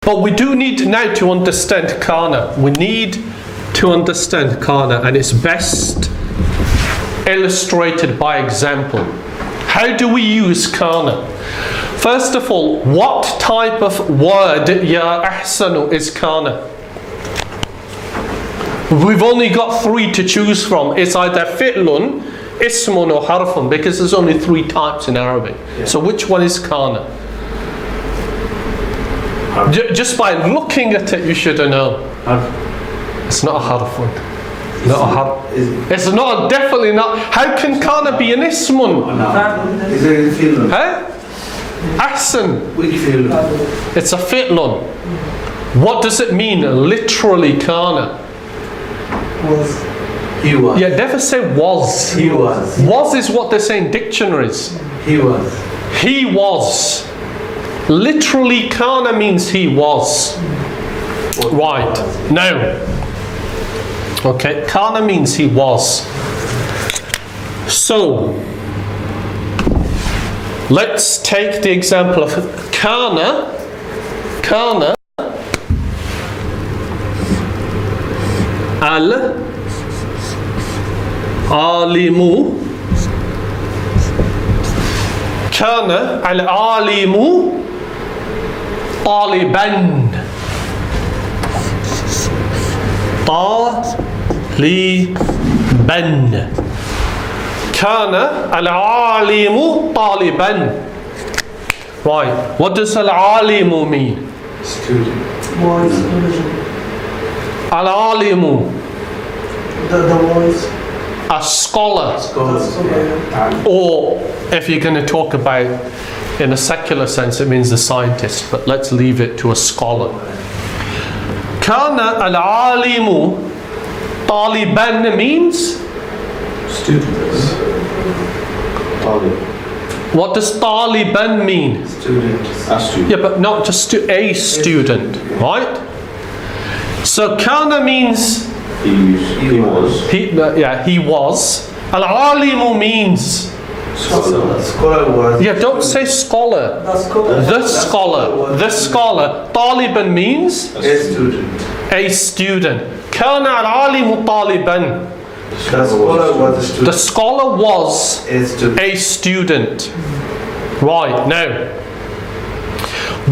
But we do need now to understand Kaana. We need to understand Kaana, and it's best illustrated by example. How do we use Kaana? First of all, what type of word Ya ahsanu is Kaana? We've only got three to choose from. It's either fi'lun, ismun or harfun, because there's only three types in Arabic. Yeah. So which one is Kaana? Just by looking at it, you should know. It's not a harfun. Not a harf. It's not, definitely not. How can Kaana be an ismun? Is it fi'lun? Huh? Ahsan. Which fi'lun? It's a fi'lun. What does it mean literally, Kaana? Was. He was. Yeah, never say was. He was. Was is what they say in dictionaries. He was. He was. Literally, Kaana means he was. Right. Now. Okay, Kaana means he was. So, let's take the example of Kaana. Kaana al-alimu. Kaana al-alimu طالبا. طالبا. كان العالم طالبا. Right, what does العالم mean? Student. العالم. The voice. A scholar. Scholar. Or if you're going to talk about in a secular sense, it means the scientist, but let's leave it to a scholar. كان العالم طالبا means Students. Talib. what does طالبا mean? Student. A student. Yeah, but not just to a student, right? So كان means He was. he was. العالم means Scholar was. yeah, don't say scholar. The scholar. The scholar. طالبا means A student. a student. كان العالم طالبا. The scholar was a student. The scholar was A student. a student. Right, now,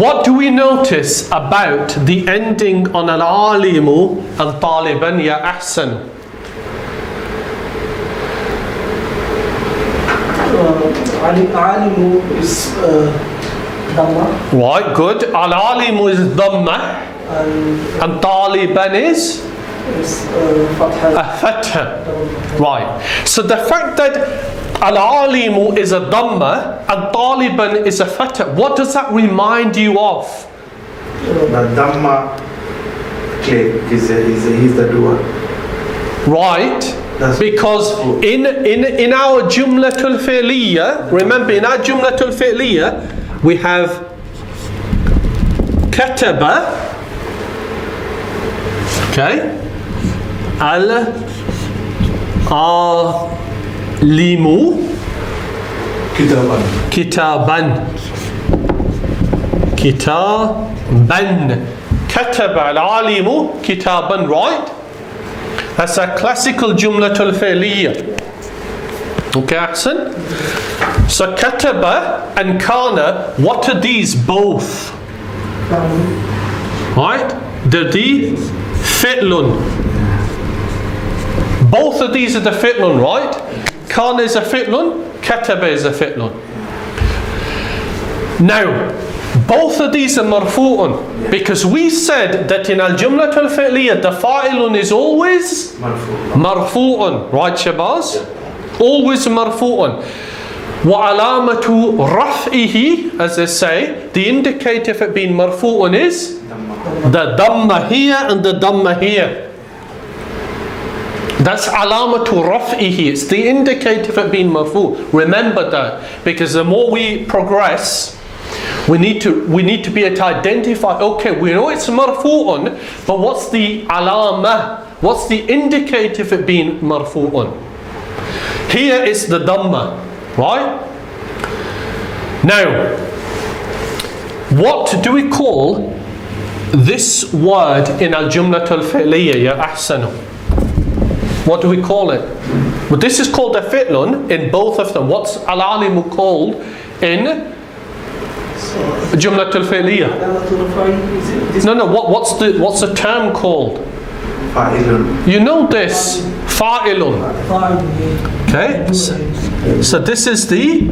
what do we notice about the ending on al-alimu and taliban ya ahsan? Alimu is Dhamma. Right, good. Al-alimu is dhamma and taliban is Fatha. a fatha. Right. So the fact that al-alimu is a dhamma and taliban is a fatha, what does that remind you of? The Dhamma clay he's the doer. Right. Because in our jumlatul fi'liya, remember in our jumlatul fi'liya, we have kataba, okay, al-alimu kitaban, kataba al-alimu kitaban, right? That's a classical jumlatul fi'liya. Okay, Ahsan? So kataba and kana, what are these both? Right? They're the fi'lun. Both of these are the fi'lun, right? Kana is a fi'lun, kataba is a fi'lun. Now, both of these are marfu'un, because we said that in al-jumlatul fi'liya the fa'ilun is always marfu'un, right Shabazz? Always marfu'un. Wa alamatu raf'ihi, as they say, the indicator for it being marfu'un is the dhamma here and the dhamma here. That's alamatu raf'ihi, it's the indicator for it being marfu'. Remember that, because the more we progress, we need to be able to identify, okay, we know it's marfu'un, but what's the alama? What's the indicator for it being marfu'un? Here is the dhamma, right? Now, what do we call this word in al-jumlat al-fi'liya, ya ahsanu, what do we call it? Well, this is called a fi'lun in both of them. What's al-alimu called in jumlat al-fi'liya? No, what's the term called? Fa'ilun. You know this, fa'ilun. Okay, so this is the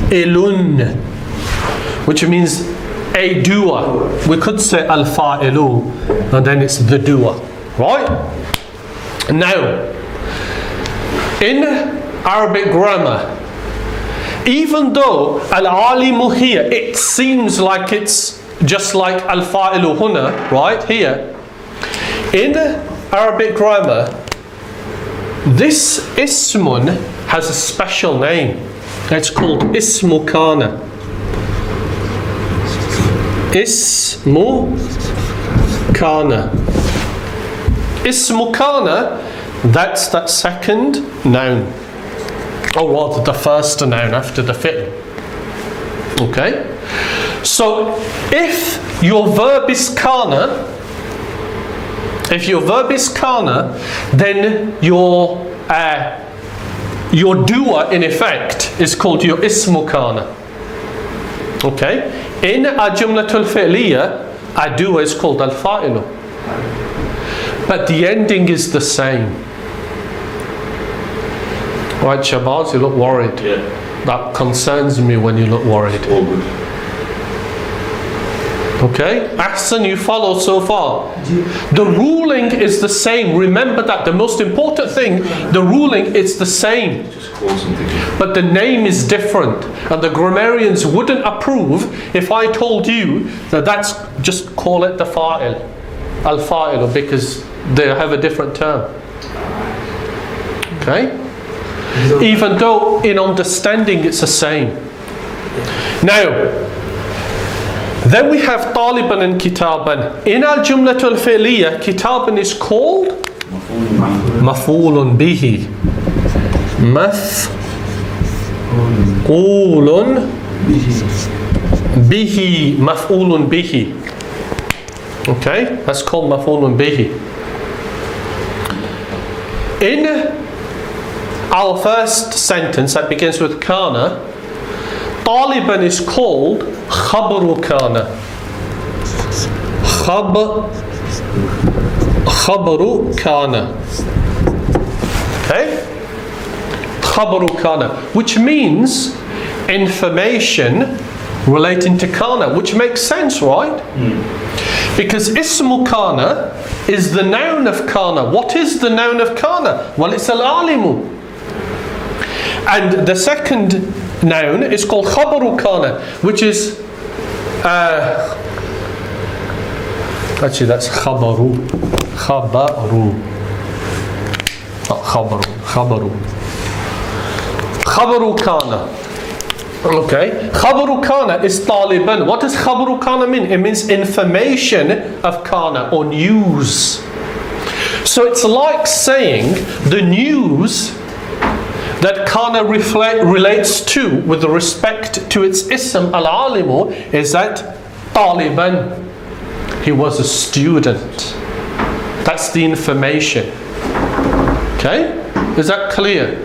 fa'ilun, which means a doer. We could say al-fa'ilu, and then it's the doer, right? Now, in Arabic grammar, even though al-alimu here, it seems like it's just like al-fa'ilu huna, right here, in Arabic grammar, this ismun has a special name. It's called ismu kana. Ismu kana. Ismu kana, that's that second noun. Or rather the first noun after the fi'l. Okay? So if your verb is kana, then your doer in effect is called your ismu kana. Okay? In al-jumlatul fi'liya, a doer is called al-fa'ilu. But the ending is the same. Right, Shabazz, you look worried. Yeah. That concerns me when you look worried. All good. Okay? Ahsan, you follow so far. The ruling is the same. Remember that. The most important thing, the ruling is the same. Just call something. But the name is different. And the grammarians wouldn't approve if I told you that that's, just call it the fa'il. Al-fa'il, because they have a different term. Okay? Even though in understanding it's the same. Now, then we have taliban and kitaban. In al-jumlatul fi'liya, kitaban is called maf'ulun bihi. Maf'ulun bihi. Maf'ulun bihi. Okay, that's called maf'ulun bihi. In our first sentence that begins with kana, taliban is called khabaru kana. Khabaru kana. Okay? Khabaru kana, which means information relating to kana, which makes sense, right? Because ismu kana is the noun of kana. What is the noun of kana? Well, it's al-alimu. And the second noun is called khabaru kana, which is actually that's khabaru. Khabaru. Not khabaru. Khabaru. Khabaru kana. Okay. Khabaru kana is taliban. What does khabaru kana mean? It means information of kana or news. So it's like saying the news that kana relates to with respect to its ism al-alimu is that taliban, he was a student. That's the information. Okay? Is that clear?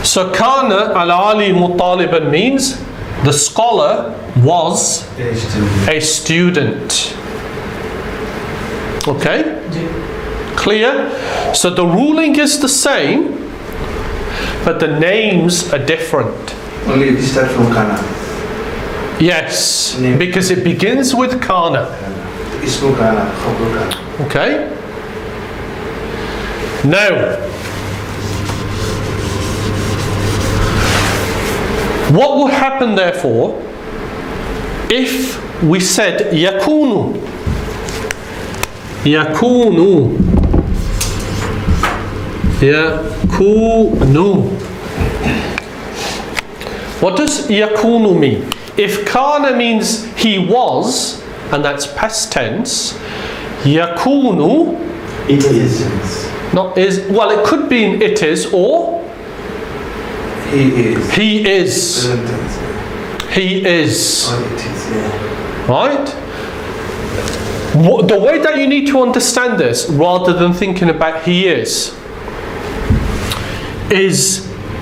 So kana al-alimu taliban means the scholar was a student. Okay? Clear? So the ruling is the same, but the names are different. Only if you start from kana. Yes, because it begins with kana. Ismu kana, khabaru kana. Okay? Now, what would happen therefore if we said yakunu? Yakunu. Yakunu. What does yakunu mean? If kana means he was, and that's past tense, yakunu, It is. not is, well, it could be in it is or He is. he is. Present tense. He is. Or it is, yeah. Right? The way that you need to understand this, rather than thinking about he is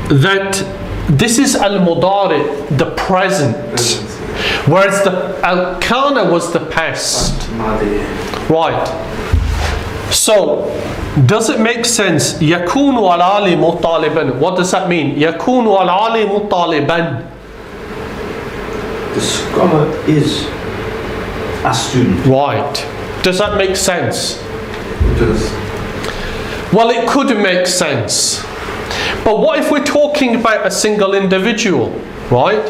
that this is al-mudari, the present, whereas the al-kana was the past. Right. So, does it make sense? Yakunu al-alimu taliban. What does that mean? Yakunu al-alimu taliban. The scholar is a student. Right. Does that make sense? It does. Well, it could make sense. But what if we're talking about a single individual, right?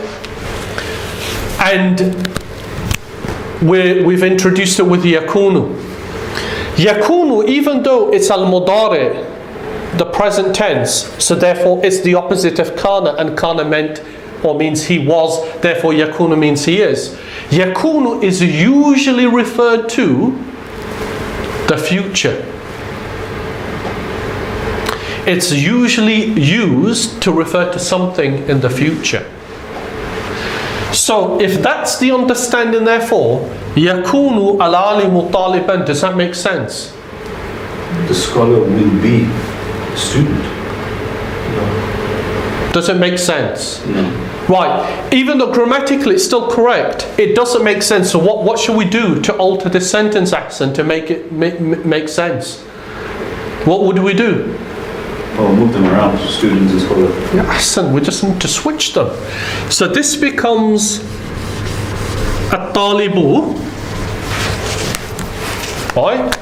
And we've introduced it with yakunu. Yakunu, even though it's al-mudari, the present tense, so therefore it's the opposite of kana, and kana meant or means he was, therefore yakunu means he is. Yakunu is usually referred to the future. It's usually used to refer to something in the future. So if that's the understanding, therefore, yakunu al-alimu taliban, does that make sense? The scholar will be a student. Does it make sense? No. Right, even though grammatically it's still correct, it doesn't make sense. So what should we do to alter this sentence accent to make it make sense? What would we do? Well, move them around, students and scholars. Yeah, accent, we just need to switch them. So this becomes at-talibu, right?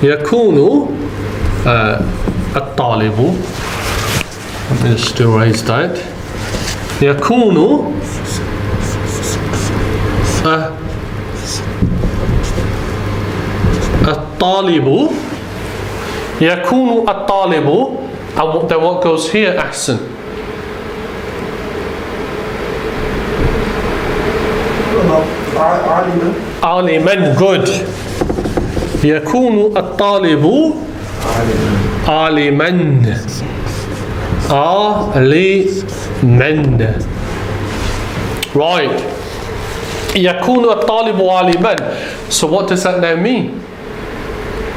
Yakunu at-talibu. Let me just erase that. Yakunu at-talibu. Yakunu at-talibu. And then what goes here, Ahsan? Aliman, good. Yakunu at-talibu aliman. Aliman. Right. Yakunu at-talibu aliman. So what does that now mean?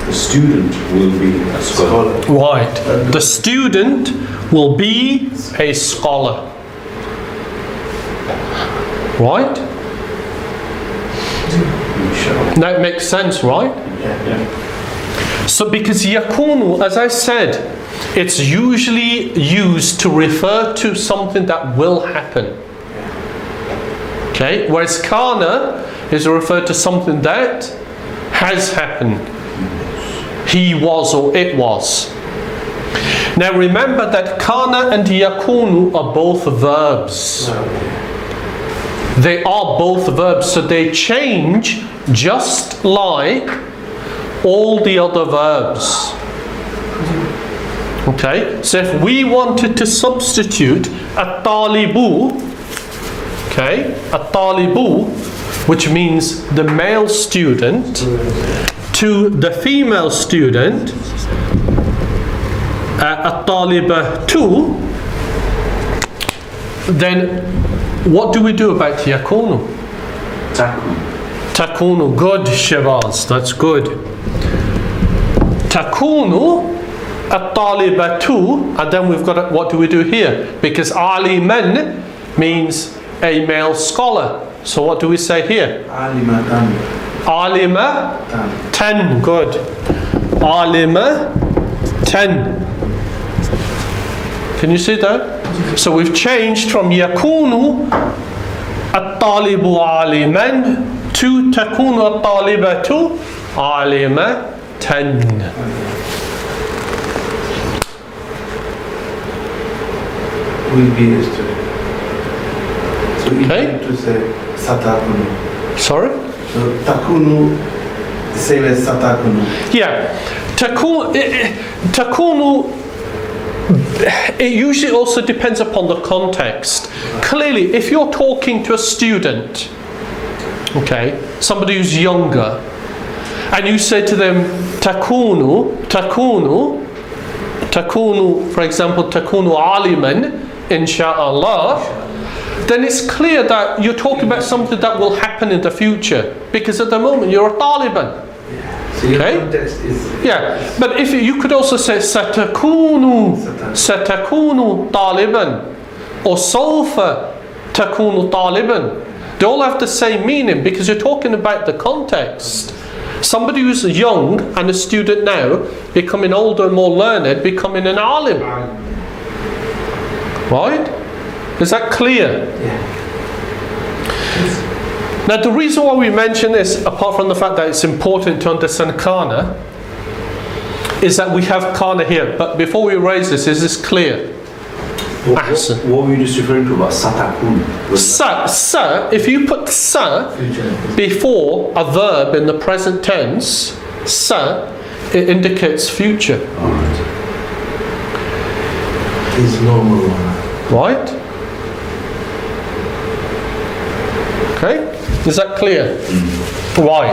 The student will be a scholar. Right. The student will be a scholar. Right? That makes sense, right? Yeah. So because yakunu, as I said, it's usually used to refer to something that will happen. Okay? Whereas kana is referred to something that has happened. He was or it was. Now remember that kana and yakunu are both verbs. They are both verbs, so they change just like all the other verbs. Okay, so if we wanted to substitute at-talibu, okay, at-talibu, which means the male student, to the female student, at-talibatu, then what do we do about yakunu? Takunu, good Shabazz, that's good. Takunu at-talibatu, and then we've got what do we do here? Because aliman means a male scholar. So what do we say here? Alima 10, good. Alima 10. Can you see that? So we've changed from yakunu at-talibu aliman to takunu at-talibatu alima 10. Will be a student. So Okay. to say satakunu. Sorry? So takunu, the same as satakunu. Yeah. Takunu, it usually also depends upon the context. Clearly, if you're talking to a student, okay, somebody who's younger, and you say to them, takunu, for example, takunu aliman, insha'Allah, then it's clear that you're talking about something that will happen in the future. Because at the moment you're a Taliban. So your Okay. context is Yeah, but if you could also say satakunu taliban or sawfa takunu taliban. They all have the same meaning because you're talking about the context. Somebody who's young and a student now, becoming older and more learned, becoming an alim. Right? Is that clear? Now the reason why we mention this, apart from the fact that it's important to understand Kaana, is that we have Kaana here. But before we raise this, is this clear? What were you just referring to about satakun? Sa, if you put sa before a verb in the present tense, sa, it indicates future. Alright. is normal. Right? Okay? Is that clear? Why?